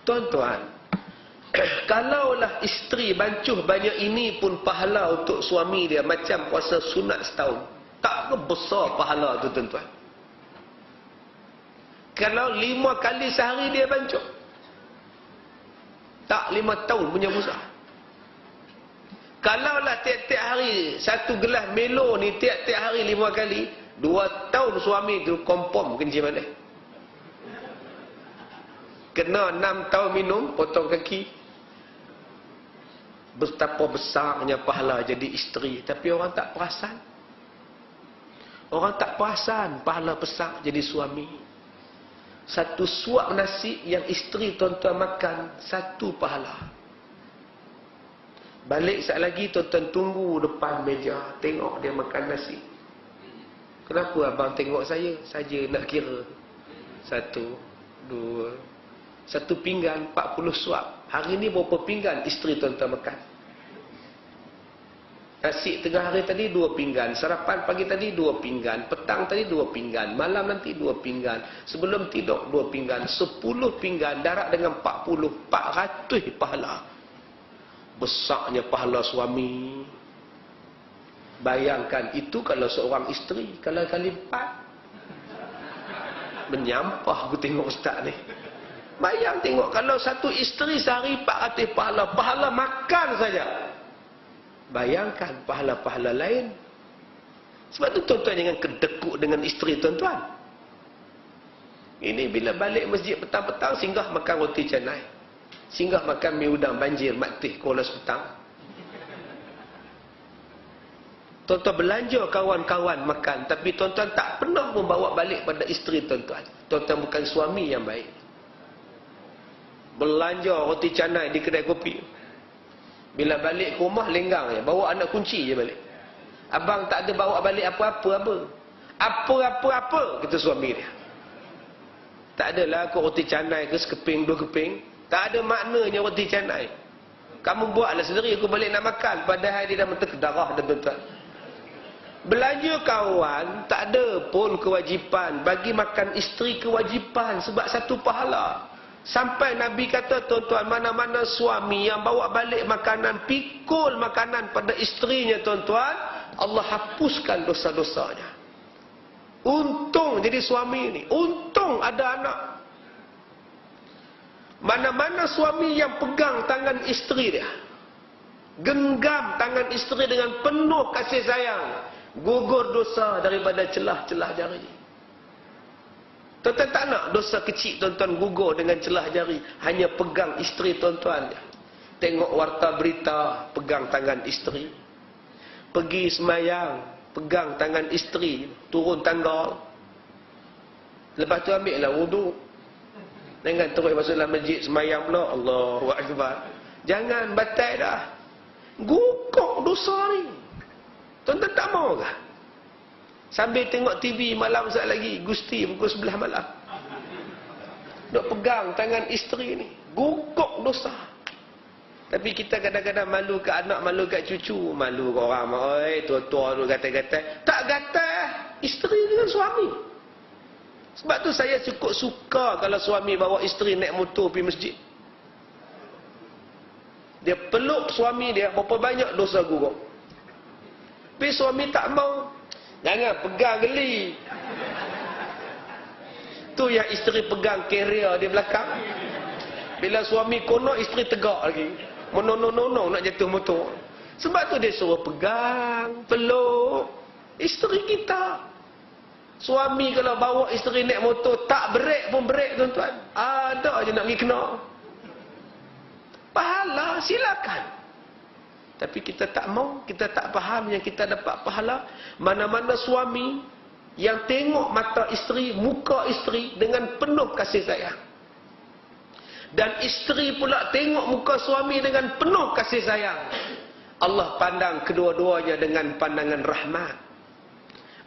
Tuan-tuan, kalaulah isteri bancuh banyak ini pun pahala untuk suami dia macam puasa sunat setahun, tak besar pahala tu tuan-tuan. Kalau 5 kali sehari dia bancuh, tak 5 tahun punya puasa. Kalaulah tiap-tiap hari 1 gelas Milo ni tiap-tiap hari 5 kali, 2 tahun suami tu confirm kencing balik. Kena 6 tahun minum, potong kaki. Betapa besarnya pahala jadi isteri. Tapi orang tak perasan. Orang tak perasan pahala besar jadi suami. 1 suap nasi yang isteri tuan-tuan makan, 1 pahala. Balik sekejap lagi tuan-tuan tunggu depan meja, tengok dia makan nasi. Kenapa abang tengok saya? Saja nak kira. 1, 2... 1 pinggan 40 suap. Hari ni berapa pinggan isteri tuan-tuan makan? Nasi tengah hari tadi 2 pinggan, sarapan pagi tadi 2 pinggan, petang tadi 2 pinggan, malam nanti 2 pinggan, sebelum tidur 2 pinggan, 10 pinggan, darab dengan 40, 400 pahala. Besarnya pahala suami. Bayangkan itu kalau seorang isteri, kalau kali 4. Menyampah aku tengok ustaz ni. Bayang tengok kalau 1 isteri sehari 400 pahala. Pahala makan saja. Bayangkan pahala-pahala lain. Sebab tu tuan-tuan jangan kedekut dengan isteri tuan-tuan. Ini bila balik masjid petang-petang singgah makan roti canai. Singgah makan mi udang banjir mak teh kolas petang. Tuan-tuan belanja kawan-kawan makan, tapi tuan-tuan tak pernah membawa balik pada isteri tuan-tuan. Tuan-tuan bukan suami yang baik. Belanja roti canai di kedai kopi. Bila balik ke rumah lenggang je, bawa anak kunci je balik. Abang tak ada bawa balik apa-apa. Apa-apa kata suami dia. Tak adalah aku roti canai ke sekeping 2 keping. Tak ada maknanya roti canai. Kamu buatlah sendiri, aku balik nak makan. Padahal dia dah mentek darah dah tuan-tuan. Belanja kawan tak ada pun kewajipan. Bagi makan isteri kewajipan sebab 1 pahala. Sampai Nabi kata tuan-tuan, mana-mana suami yang bawa balik makanan, pikul makanan pada isterinya tuan-tuan, Allah hapuskan dosa-dosanya. Untung jadi suami ni, untung ada anak. Mana-mana suami yang pegang tangan isteri dia, genggam tangan isteri dengan penuh kasih sayang, gugur dosa daripada celah-celah jari. Tuan-tuan tak nak dosa kecil tuan-tuan gugur dengan celah jari. Hanya pegang isteri tuan-tuan. Tengok warta berita, pegang tangan isteri. Pergi semayang, pegang tangan isteri. Turun tangga. Lepas tu ambil lah wudu. Jangan terus masuk dalam masjid semayang pula. Allahu Akbar. Jangan, batal dah. Gugur dosa ni. Tuan-tuan tak mau kah? Sambil tengok TV malam sekejap lagi, Gusti pukul 11 malam. Duk pegang tangan isteri ni. Gugur dosa. Tapi kita kadang-kadang malu kat anak, malu kat cucu. Malu kat orang. Oi, tua-tua duk gatal-gatal. Tak gatal isteri dengan suami. Sebab tu saya cukup suka kalau suami bawa isteri naik motor pergi masjid. Dia peluk suami dia, berapa banyak dosa gugur. Tapi suami tak mau. Jangan pegang geli. Tu yang isteri pegang carrier di belakang. Bila suami kono, isteri tegak lagi. Menonong-nonong nak jatuh motor. Sebab tu dia suruh pegang, peluk isteri kita. Suami kalau bawa isteri naik motor, tak break pun break tuan-tuan. Ada je nak pergi kena. Pahala, silakan. Tapi kita tak mau, kita tak faham yang kita dapat pahala. Mana-mana suami yang tengok mata isteri, muka isteri dengan penuh kasih sayang. Dan isteri pula tengok muka suami dengan penuh kasih sayang. Allah pandang kedua-duanya dengan pandangan rahmat.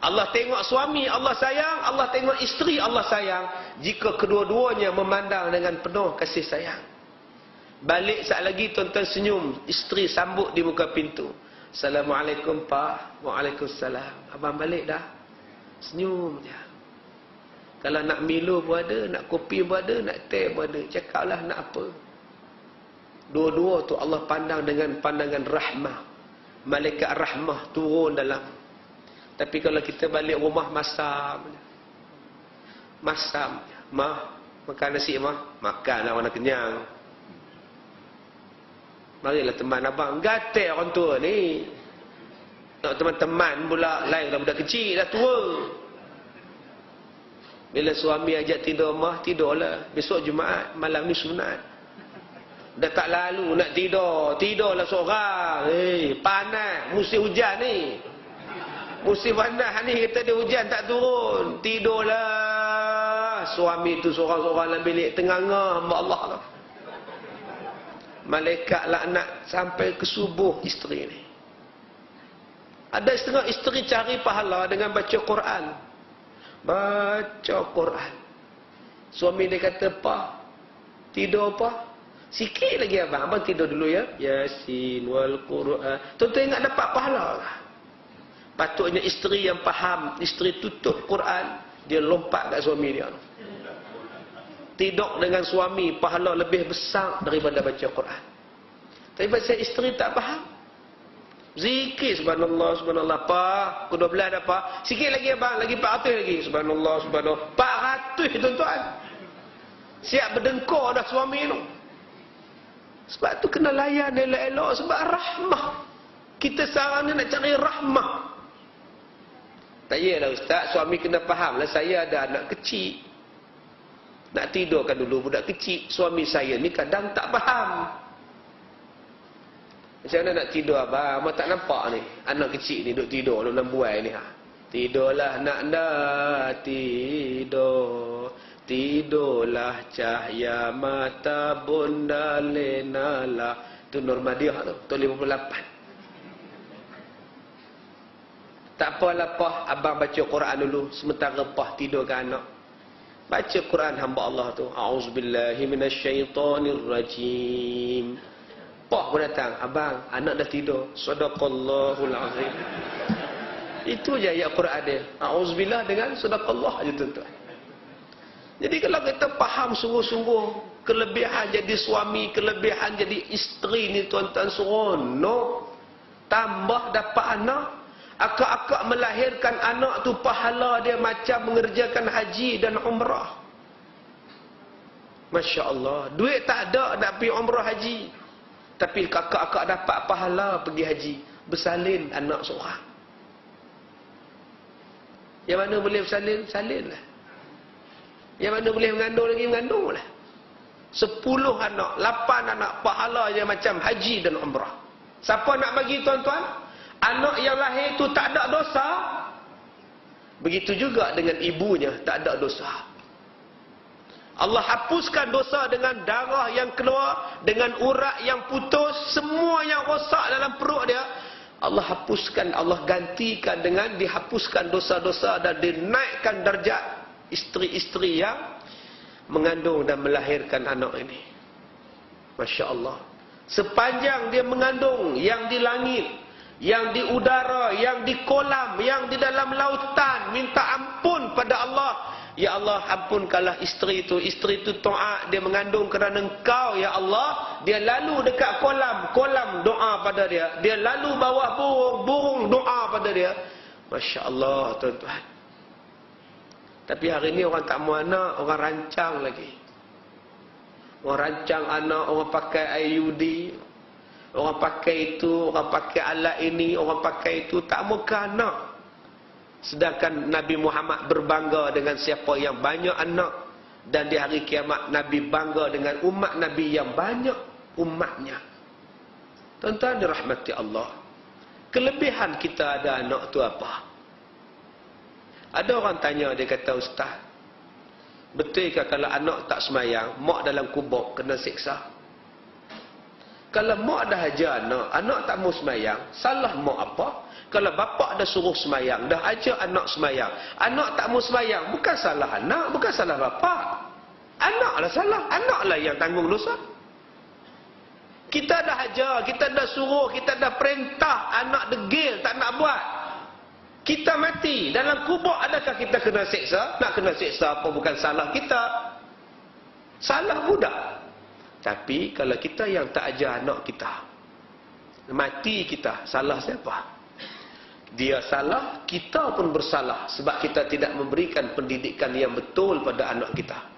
Allah tengok suami, Allah sayang. Allah tengok isteri, Allah sayang. Jika kedua-duanya memandang dengan penuh kasih sayang. Balik sekejap lagi tuan-tuan senyum, isteri sambut di muka pintu. Assalamualaikum Pak. Waalaikumsalam. Abang balik dah. Senyum je. Kalau nak Milo pun ada, nak kopi pun ada, nak teh pun ada. Cakaplah nak apa. Dua-dua tu Allah pandang dengan pandangan rahmah. Malaikat rahmah turun dalam. Tapi kalau kita balik rumah masam. Masam. Mah, makan nasi mah. Makanlah mana kenyang. Marilah teman abang. Gatal orang tua ni. Nak teman-teman pula. Lain dah budak kecil dah tua. Bila suami ajak tidur mah, tidurlah. Besok Jumaat, malam ni sunat. Dah tak lalu nak tidur. Tidurlah seorang. Panas. Musim hujan ni. Musim panas ni kita ada hujan tak turun. Tidurlah. Suami tu seorang-seorang dalam bilik. Tengah-ngah hamba Allah tu. Malaikat laknat sampai ke subuh isteri ni. Ada setengah isteri cari pahala dengan baca Quran. Baca Quran. Suami dia kata, Pak, tidur apa? Sikit lagi abang. Abang tidur dulu ya. Yasin wal Quran. Tuan-tuan ingat dapat pahala lah. Patutnya isteri yang faham, isteri tutup Quran, dia lompat kat suami dia. Tidur dengan suami, pahala lebih besar daripada baca Quran. Tapi pasal isteri tak faham. Zikir subhanallah subhanallah. Pak, pukul 12 dah Pak. Sikit lagi abang, lagi 400 lagi. Subhanallah subhanallah. 400 tuan-tuan. Siap berdengkur dah suami tu. Sebab tu kena layan elok-elok sebab rahmah. Kita sekarang ni nak cari rahmah. Tak yalah ustaz, suami kena faham lah saya ada anak kecil. Nak tidurkan dulu budak kecil. Suami saya ni kadang tak faham. Macam mana nak tidur abang? Abang tak nampak ni. Anak kecil ni duduk tidur dalam buai ni. Tidurlah nak tidur. Tidurlah cahaya mata bunda lenalah. Tu Normadiah tu. Tahun 58. Tak apalah Pah. Abang baca Quran dulu. Sementara Pah tidurkan anak. Baca Quran hamba Allah tu. A'udzubillahi minasyaitonirrajim. Pah pun datang. Abang, anak dah tidur. Sadaqallahul azim. Itu je ayat Quran dia. A'udzubillah dengan sadaqallah je tuan-tuan. Jadi kalau kita faham sungguh-sungguh kelebihan jadi suami, kelebihan jadi isteri ni tuan-tuan seronok. Tambah dapat anak. Akak-akak melahirkan anak tu pahala dia macam mengerjakan haji dan umrah. Masya Allah. Duit tak ada nak pergi umrah haji. Tapi kakak-kakak dapat pahala pergi haji. Bersalin anak seorang. Yang mana boleh bersalin? Salinlah. Yang mana boleh mengandung lagi? Mengandunglah. 10 anak, 8 anak, pahala je macam haji dan umrah. Siapa nak bagi tuan-tuan? Anak yang lahir itu tak ada dosa. Begitu juga dengan ibunya tak ada dosa. Allah hapuskan dosa dengan darah yang keluar, dengan urat yang putus, semua yang rosak dalam perut dia. Allah hapuskan, Allah gantikan dengan dihapuskan dosa-dosa dan dinaikkan darjat isteri-isteri yang mengandung dan melahirkan anak ini. Masya Allah. Sepanjang dia mengandung, yang di langit, yang di udara, yang di kolam, yang di dalam lautan, minta ampun pada Allah. Ya Allah, ampunkanlah isteri itu. Isteri itu taat, dia mengandung kerana Engkau ya Allah. Dia lalu dekat kolam, kolam doa pada dia. Dia lalu bawah burung, burung doa pada dia. Masya Allah tuan-tuan. Tapi hari ini orang tak mau anak, orang rancang lagi. Orang rancang anak, orang pakai IUD, orang pakai itu, orang pakai alat ini, orang pakai itu, tak mau ke anak. Sedangkan Nabi Muhammad berbangga dengan siapa yang banyak anak. Dan di hari kiamat Nabi bangga dengan umat Nabi yang banyak umatnya. Tuan-tuan dirahmati Allah. Kelebihan kita ada anak tu apa? Ada orang tanya, dia kata, Ustaz, betulkah kalau anak tak semayang, mak dalam kubur kena siksa? Kalau mak dah ajar anak, anak tak mau semayang, salah mak apa? Kalau bapak dah suruh semayang, dah ajar anak semayang, anak tak mau semayang, bukan salah anak, bukan salah bapak. Anaklah salah, anaklah yang tanggung dosa. Kita dah ajar, kita dah suruh, kita dah perintah, anak degil, tak nak buat. Kita mati. Dalam kubur adakah kita kena seksa? Nak kena seksa apa bukan salah kita. Salah budak. Tapi kalau kita yang tak ajar anak kita, mati kita, salah siapa? Dia salah, kita pun bersalah. Sebab kita tidak memberikan pendidikan yang betul pada anak kita.